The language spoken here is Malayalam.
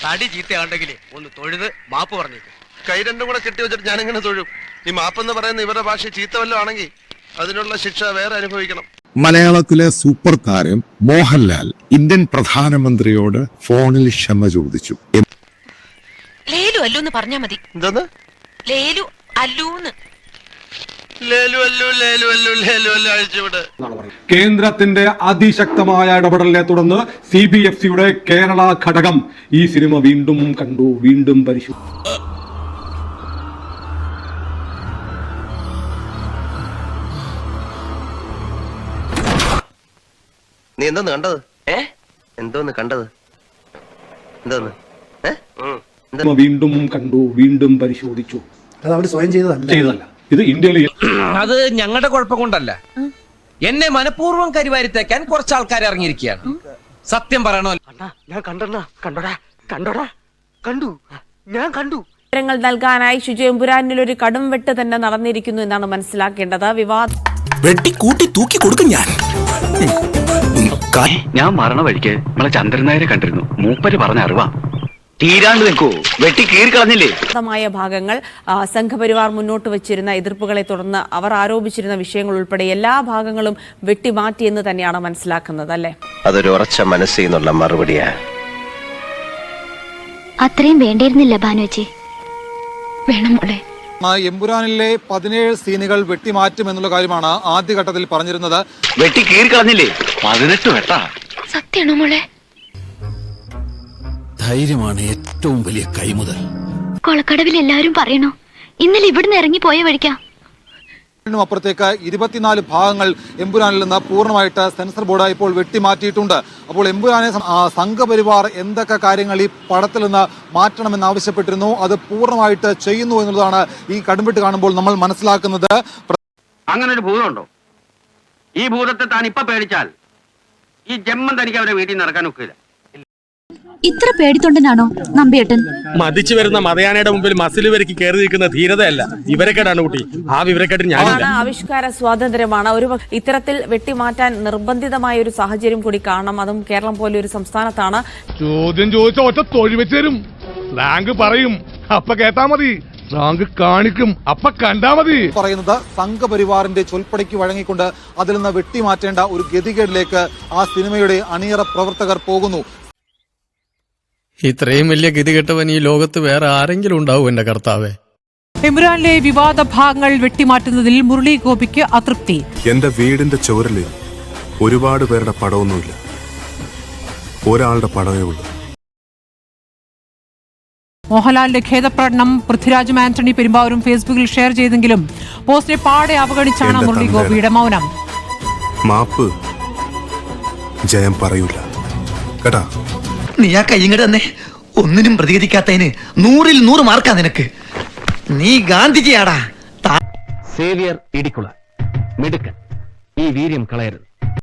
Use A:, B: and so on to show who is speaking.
A: തടി ചീത്തയാണ്ടെങ്കിലേ ഒന്ന് തൊഴുത് മാപ്പ് പറഞ്ഞേക്കും.
B: കൈ രണ്ടും കൂടെ കെട്ടി വെച്ചിട്ട് ഞാനിങ്ങനെ തൊഴും. ഈ മാപ്പെന്ന് പറയുന്ന ഇവരുടെ ഭാഷ ചീത്ത വല്ലതും ആണെങ്കിൽ അതിനുള്ള ശിക്ഷ വേറെ അനുഭവിക്കണം.
C: മലയാളത്തിലെ സൂപ്പർ താരം മോഹൻലാൽ ഇന്ത്യൻ പ്രധാനമന്ത്രിയോട് ഫോണിൽ ക്ഷമ ചോദിച്ചു.
D: ലേലു അല്ലൂന്ന് പറഞ്ഞാ മതി.
B: എന്താന്ന്?
D: ലേലു അല്ലൂന്ന്.
E: കേന്ദ്രത്തിന്റെ അതിശക്തമായ ഇടപെടലിനെ തുടർന്ന് CBFCയുടെ കേരള ഘടകം ഈ സിനിമ വീണ്ടും കണ്ടു, വീണ്ടും പരിശോധിച്ചു.
B: നീ എന്തോന്ന് കണ്ടത്? എന്തോന്ന് കണ്ടത്? എന്തോന്ന്
E: വീണ്ടും കണ്ടു, വീണ്ടും പരിശോധിച്ചു.
F: അത് അവർ സ്വയം ചെയ്തതല്ല.
E: ഇത് ഇന്ത്യയിൽ
A: അത് ഞങ്ങളുടെ കുഴപ്പം കൊണ്ടല്ല. എന്നെ മനഃപൂർവ്വം കരിവാരിത്തേക്കാൻ കുറച്ച് ആൾക്കാർ ഇറങ്ങിയിരിക്കുകയാണ്. സത്യം പറയണോ?
F: ഞാൻ കണ്ടു.
G: വിവരങ്ങൾ നൽകാനായി ശുചിഎമ്പുരാനിൽ ഒരു കടും വെട്ട് തന്നെ നടന്നിരിക്കുന്നു എന്നാണ് മനസ്സിലാക്കേണ്ടത്.
H: വെട്ടിക്കൂട്ടി തൂക്കി കൊടുക്കും ഞാൻ മരണ വഴിക്ക് നമ്മളെ ചന്ദ്രൻ നായരെ കണ്ടിരുന്നു. മൂപ്പര് പറഞ്ഞ അറിവാ. തീരാണ്ട് നിൽക്കൂ, വെട്ടി കീറിക്കളഞ്ഞില്ലേ.
G: ഭാഗങ്ങൾ സംഘപരിവാർ മുന്നോട്ട് വച്ചിരുന്ന എതിർപ്പുകളെ തുടർന്ന് അവർ ആരോപിച്ചിരുന്ന വിഷയങ്ങൾ ഉൾപ്പെടെ എല്ലാ ഭാഗങ്ങളും വെട്ടിമാറ്റിയെന്ന് തന്നെയാണ് മനസ്സിലാക്കുന്നത്, അല്ലേ?
B: അതൊരു ഉറച്ച മനസ്സിൽ നിന്നുള്ള മറുപടിയാ.
I: അത്രയും വേണ്ടിയിരുന്നില്ല ഭാനുവച്ചി. വേണം മോളെ.
J: എമ്പുരാനിലെ 17 സീനുകൾ വെട്ടിമാറ്റുമെന്നുള്ള കാര്യമാണ് ആദ്യഘട്ടത്തിൽ പറഞ്ഞിരുന്നത്.
H: വെട്ടി കീറിക്കളഞ്ഞില്ലേ. 18 വെട്ടാ.
I: സത്യമാണോ മോളെ?
H: ധൈര്യമാണ് ഏറ്റവും വലിയ കൈമുതൽ.
I: കൊളക്കടവിൽ എല്ലാവരും പറയണോ ഇന്നലെ ഇവിടുന്ന് ഇറങ്ങി പോയ വഴിക്കാ.
J: അപ്പുറത്തേക്ക് 24 ഭാഗങ്ങൾ എമ്പുരാനിൽ നിന്ന് പൂർണ്ണമായിട്ട് സെൻസർ ബോർഡ് ഇപ്പോൾ വെട്ടിമാറ്റിയിട്ടുണ്ട്. അപ്പോൾ എമ്പുരാനെ സംഘപരിവാർ എന്തൊക്കെ കാര്യങ്ങൾ ഈ പടത്തിൽ നിന്ന് മാറ്റണമെന്ന് ആവശ്യപ്പെട്ടിരുന്നു, അത് പൂർണ്ണമായിട്ട് ചെയ്യുന്നു എന്നുള്ളതാണ് ഈ കടുംവെട്ട് കാണുമ്പോൾ നമ്മൾ മനസ്സിലാക്കുന്നത്.
H: അങ്ങനെ ഒരു ഭൂതമുണ്ടോ? ഈ ഭൂതത്തെ താൻ ഇപ്പൊ പേടിച്ചാൽ ഈ ജന്മം തനിക്ക് അവരെ വീട്ടിൽ നടക്കാൻ ഒക്കില്ല.
I: ഇത്ര പേടിത്തൊണ്ടനാണോ നമ്പിയേട്ടൻ?
A: മതിച്ചു വരുന്ന മതയാനയുടെ മുമ്പിൽ മസിൽ വരയ്ക്ക് കയറി നിൽക്കുന്ന ധീരതയല്ല, വിവരക്കേടാണ് കുട്ടി. ആ വിവരക്കേട് ഞാനില്ല.
G: ആവിഷ്കാര സ്വാതന്ത്ര്യമാണ്. ഒരു ഇത്തരത്തിൽ വെട്ടിമാറ്റാൻ നിർബന്ധിതമായ ഒരു സാഹചര്യം കൂടി കാണണം. അതും കേരളം പോലെ ഒരു സംസ്ഥാനത്താണ്.
K: ചോദ്യം ചോദിച്ച ഒറ്റ തൊഴിൽ വെച്ച് തരും. റാങ്ക് പറയും, അപ്പ കേട്ടാ മതി. റാങ്ക് കാണിക്കും, അപ്പ കണ്ടാ മതി.
J: പറയുന്നത് സംഘപരിവാറിന്റെ ചൊൽപ്പടിക്ക് വഴങ്ങിക്കൊണ്ട് അതിൽ നിന്ന് വെട്ടിമാറ്റേണ്ട ഒരു ഗതികേടിലേക്ക് ആ സിനിമയുടെ അണിയറ പ്രവർത്തകർ പോകുന്നു.
L: ഇത്രയും വലിയ ഗതികെട്ടവൻ ഈ ലോകത്ത് വേറെ ആരെങ്കിലും ഉണ്ടാവും എന്റെ കർത്താവേ.
M: എമ്പുരാനിലെ വിവാദ ഭാഗങ്ങൾ വെട്ടിമാറ്റുന്നതിൽ മുരളി ഗോപിക്ക് അതൃപ്തി.
C: എന്റെ വീടിന്റെ ചുവരില് ഒരുപാട് പേരുടെ പടമൊന്നുമില്ല, ഒരാളുടെ പടമേ ഉള്ളൂ.
M: മോഹൻലാലിന്റെ ഖേദപ്രകടനം പൃഥ്വിരാജും ആന്റണി പെരുമ്പാവൂരും ഫേസ്ബുക്കിൽ ഷെയർ ചെയ്തെങ്കിലും പോസ്റ്റിനെ പാടെ അവഗണിച്ചാണ് മുരളി ഗോപിയുടെ മൗനം.
C: മാപ്പ് ജയം പറയൂല കേട്ടാ.
H: നീ ആ കയ്യങ്ങട് തന്നെ ഒന്നിനും പ്രതികരിക്കാത്തതിന് 100-ൽ 100 മാർക്കാ നിനക്ക്. നീ ഗാന്ധിജിയാടാ. സേവിയർ ഇടിക്കുള മിടുക്കൻ. ഈ വീര്യം കളയരുത്.